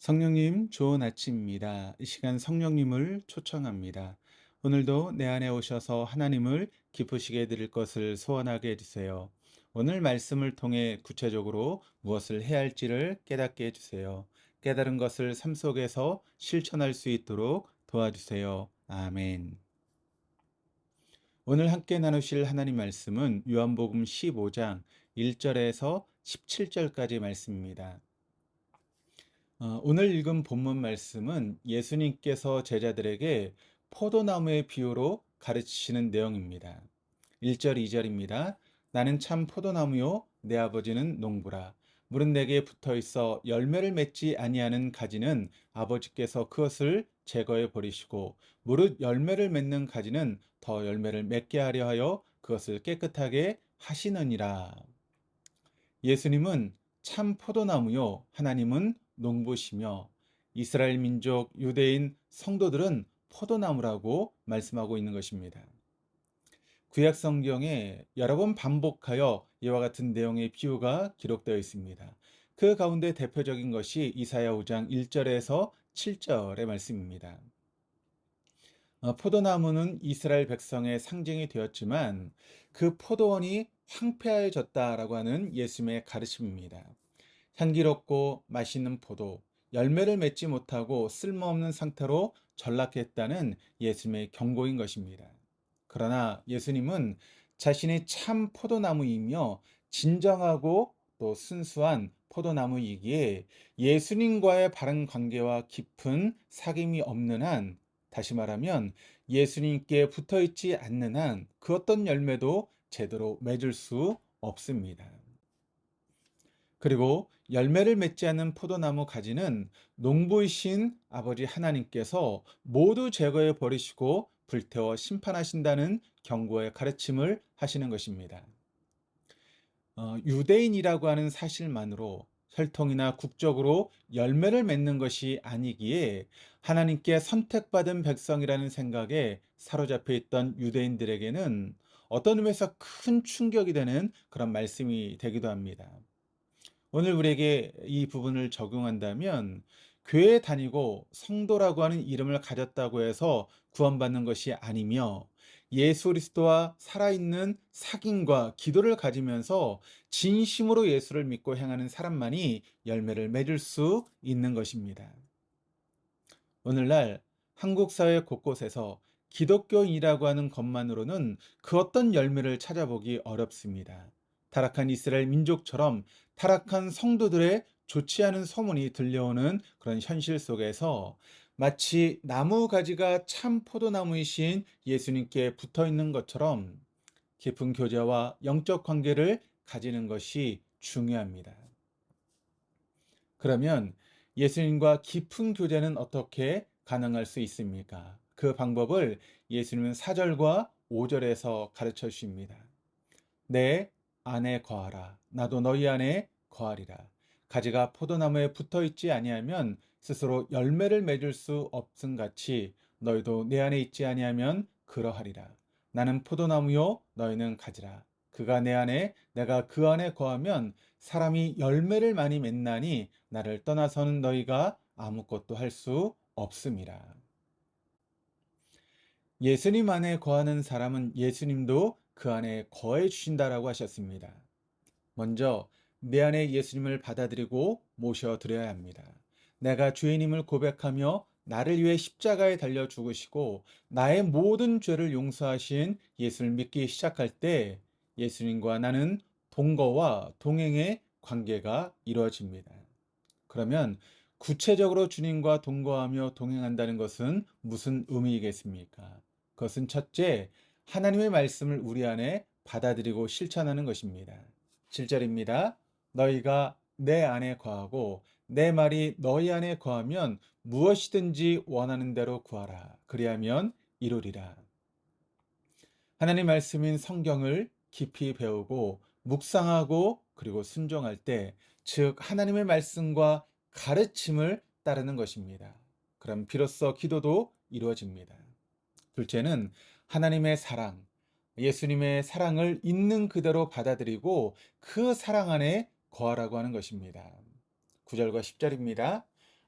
성령님, 좋은 아침입니다. 이 시간 성령님을 초청합니다. 오늘도 내 안에 오셔서 하나님을 기쁘시게 해드릴 것을 소원하게 해주세요. 오늘 말씀을 통해 구체적으로 무엇을 해야 할지를 깨닫게 해주세요. 깨달은 것을 삶 속에서 실천할 수 있도록 도와주세요. 아멘. 오늘 함께 나누실 하나님 말씀은 요한복음 15장 1절에서 17절까지 말씀입니다. 오늘 읽은 본문 말씀은 예수님께서 제자들에게 포도나무의 비유로 가르치시는 내용입니다. 1절, 2절입니다. 나는 참 포도나무요, 내 아버지는 농부라. 물은 내게 붙어 있어 열매를 맺지 아니하는 가지는 아버지께서 그것을 제거해 버리시고, 무릇 열매를 맺는 가지는 더 열매를 맺게 하려 하여 그것을 깨끗하게 하시느니라. 예수님은 참 포도나무요, 하나님은 농부시며 이스라엘 민족 유대인 성도들은 포도나무라고 말씀하고 있는 것입니다. 구약 성경에 여러 번 반복하여 이와 같은 내용의 비유가 기록되어 있습니다. 그 가운데 대표적인 것이 이사야 5장 1절에서 7절의 말씀입니다. 포도나무는 이스라엘 백성의 상징이 되었지만 그 포도원이 황폐해졌다라고 하는 예수님의 가르침입니다. 향기롭고 맛있는 포도, 열매를 맺지 못하고 쓸모없는 상태로 전락했다는 예수님의 경고인 것입니다. 그러나 예수님은 자신이 참 포도나무이며 진정하고 또 순수한 포도나무이기에 예수님과의 바른 관계와 깊은 사귐이 없는 한, 다시 말하면 예수님께 붙어 있지 않는 한 그 어떤 열매도 제대로 맺을 수 없습니다. 그리고 열매를 맺지 않는 포도나무 가지는 농부이신 아버지 하나님께서 모두 제거해 버리시고 불태워 심판하신다는 경고의 가르침을 하시는 것입니다. 유대인이라고 하는 사실만으로 혈통이나 국적으로 열매를 맺는 것이 아니기에 하나님께 선택받은 백성이라는 생각에 사로잡혀 있던 유대인들에게는 어떤 의미에서 큰 충격이 되는 그런 말씀이 되기도 합니다. 오늘 우리에게 이 부분을 적용한다면 교회에 다니고 성도라고 하는 이름을 가졌다고 해서 구원받는 것이 아니며 예수 그리스도와 살아있는 사귐과 기도를 가지면서 진심으로 예수를 믿고 행하는 사람만이 열매를 맺을 수 있는 것입니다. 오늘날 한국 사회 곳곳에서 기독교인이라고 하는 것만으로는 그 어떤 열매를 찾아보기 어렵습니다. 타락한 이스라엘 민족처럼 타락한 성도들의 좋지 않은 소문이 들려오는 그런 현실 속에서 마치 나무 가지가 참 포도나무이신 예수님께 붙어 있는 것처럼 깊은 교제와 영적 관계를 가지는 것이 중요합니다. 그러면 예수님과 깊은 교제는 어떻게 가능할 수 있습니까? 그 방법을 예수님은 4절과 5절에서 가르쳐 주십니다. 내 안에 거하라. 나도 너희 안에 거하리라. 가지가 포도나무에 붙어 있지 아니하면 스스로 열매를 맺을 수 없음 같이 너희도 내 안에 있지 아니하면 그러하리라. 나는 포도나무요 너희는 가지라. 그가 내 안에 내가 그 안에 거하면 사람이 열매를 많이 맺나니 나를 떠나서는 너희가 아무것도 할 수 없음이라. 예수님 안에 거하는 사람은 예수님도 그 안에 거해 주신다라고 하셨습니다. 먼저 내 안에 예수님을 받아들이고 모셔드려야 합니다. 내가 주인임을 고백하며 나를 위해 십자가에 달려 죽으시고 나의 모든 죄를 용서하신 예수를 믿기 시작할 때 예수님과 나는 동거와 동행의 관계가 이루어집니다. 그러면 구체적으로 주님과 동거하며 동행한다는 것은 무슨 의미이겠습니까? 그것은 첫째, 하나님의 말씀을 우리 안에 받아들이고 실천하는 것입니다. 7절입니다. 너희가 내 안에 거하고 내 말이 너희 안에 거하면 무엇이든지 원하는 대로 구하라. 그리하면 이루리라. 하나님 말씀인 성경을 깊이 배우고 묵상하고 그리고 순종할 때, 즉 하나님의 말씀과 가르침을 따르는 것입니다. 그럼 비로소 기도도 이루어집니다. 둘째는 하나님의 사랑, 예수님의 사랑을 있는 그대로 받아들이고 그 사랑 안에 거하라고 하는 것입니다. 9절과 10절입니다.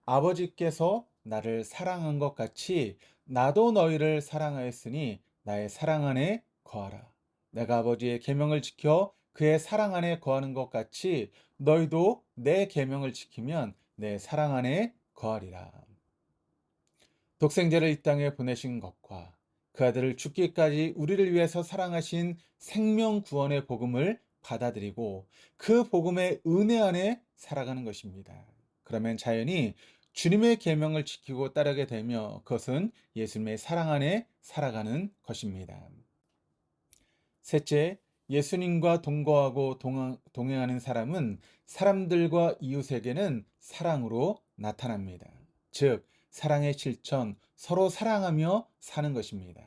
아버지께서 나를 사랑한 것 같이 나도 너희를 사랑하였으니 나의 사랑 안에 거하라. 내가 아버지의 계명을 지켜 그의 사랑 안에 거하는 것 같이 너희도 내 계명을 지키면 내 사랑 안에 거하리라. 독생자를 이 땅에 보내신 것과 그 아들을 죽기까지 우리를 위해서 사랑하신 생명 구원의 복음을 받아들이고 그 복음의 은혜 안에 살아가는 것입니다. 그러면 자연히 주님의 계명을 지키고 따르게 되며 그것은 예수님의 사랑 안에 살아가는 것입니다. 셋째, 예수님과 동거하고 동행하는 사람은 사람들과 이웃에게는 사랑으로 나타납니다. 즉, 사랑의 실천, 서로 사랑하며 사는 것입니다.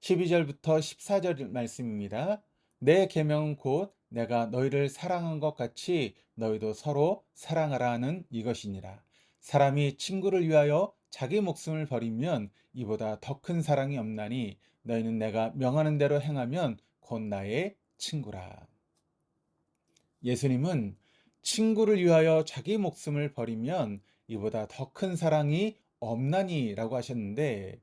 12절부터 14절 말씀입니다. 내 계명은 곧 내가 너희를 사랑한 것 같이 너희도 서로 사랑하라 하는 이것이니라. 사람이 친구를 위하여 자기 목숨을 버리면 이보다 더 큰 사랑이 없나니 너희는 내가 명하는 대로 행하면 곧 나의 친구라. 예수님은 친구를 위하여 자기 목숨을 버리면 이보다 더 큰 사랑이 없나니라고 하셨는데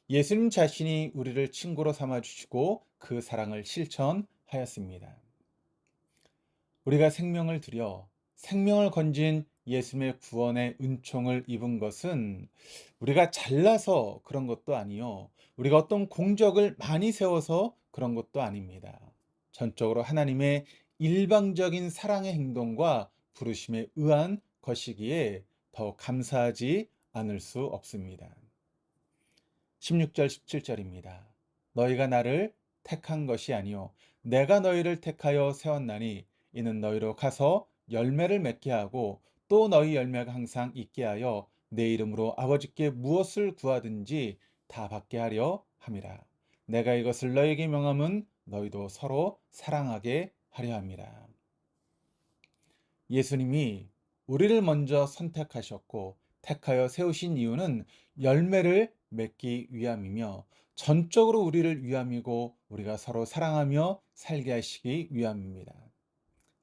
예수님 자신이 우리를 친구로 삼아 주시고 그 사랑을 실천하였습니다. 우리가 생명을 들여 생명을 건진 예수님의 구원의 은총을 입은 것은 우리가 잘나서 그런 것도 아니요. 우리가 어떤 공적을 많이 세워서 그런 것도 아닙니다. 전적으로 하나님의 일방적인 사랑의 행동과 부르심에 의한 것이기에 더 감사하지 않을 수 없습니다. 16절 17절입니다. 너희가 나를 택한 것이 아니요 내가 너희를 택하여 세웠나니 이는 너희로 가서 열매를 맺게 하고 또 너희 열매가 항상 있게 하여 내 이름으로 아버지께 무엇을 구하든지 다 받게 하려 함이라. 내가 이것을 너희에게 명함은 너희도 서로 사랑하게 하려 함이라. 예수님이 우리를 먼저 선택하셨고 택하여 세우신 이유는 열매를 맺기 위함이며 전적으로 우리를 위함이고 우리가 서로 사랑하며 살게 하시기 위함입니다.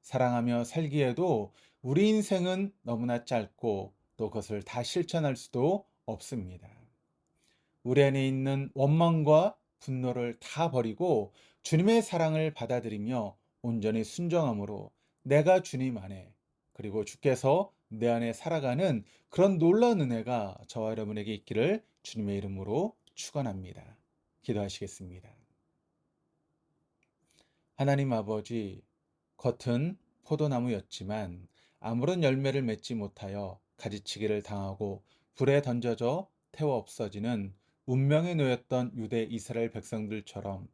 사랑하며 살기에도 우리 인생은 너무나 짧고 또 그것을 다 실천할 수도 없습니다. 우리 안에 있는 원망과 분노를 다 버리고 주님의 사랑을 받아들이며 온전히 순종함으로 내가 주님 안에 그리고 주께서 내 안에 살아가는 그런 놀라운 은혜가 저와 여러분에게 있기를 주님의 이름으로 축원합니다. 기도하시겠습니다. 하나님 아버지, 겉은 포도나무였지만 아무런 열매를 맺지 못하여 가지치기를 당하고 불에 던져져 태워 없어지는 운명에 놓였던 유대 이스라엘 백성들처럼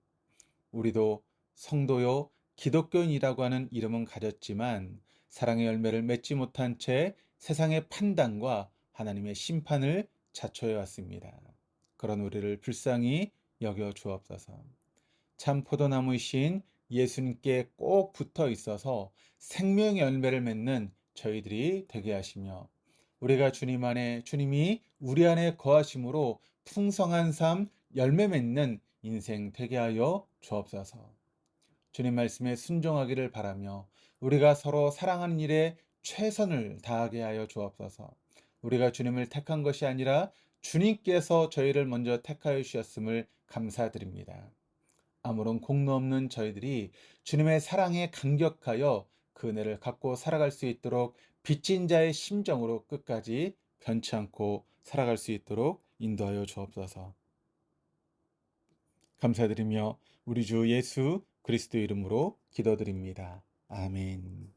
우리도 성도요 기독교인이라고 하는 이름은 가졌지만 사랑의 열매를 맺지 못한 채 세상의 판단과 하나님의 심판을 자초해 왔습니다. 그런 우리를 불쌍히 여겨 주옵소서. 참 포도나무이신 예수님께 꼭 붙어 있어서 생명의 열매를 맺는 저희들이 되게 하시며 우리가 주님 안에 주님이 우리 안에 거하심으로 풍성한 삶 열매 맺는 인생 되게 하여 주옵소서. 주님 말씀에 순종하기를 바라며 우리가 서로 사랑하는 일에 최선을 다하게 하여 주옵소서. 우리가 주님을 택한 것이 아니라 주님께서 저희를 먼저 택하여 주셨음을 감사드립니다. 아무런 공로 없는 저희들이 주님의 사랑에 감격하여 그 은혜를 갖고 살아갈 수 있도록 빚진 자의 심정으로 끝까지 변치 않고 살아갈 수 있도록 인도하여 주옵소서. 감사드리며 우리 주 예수 그리스도 이름으로 기도드립니다. 아멘.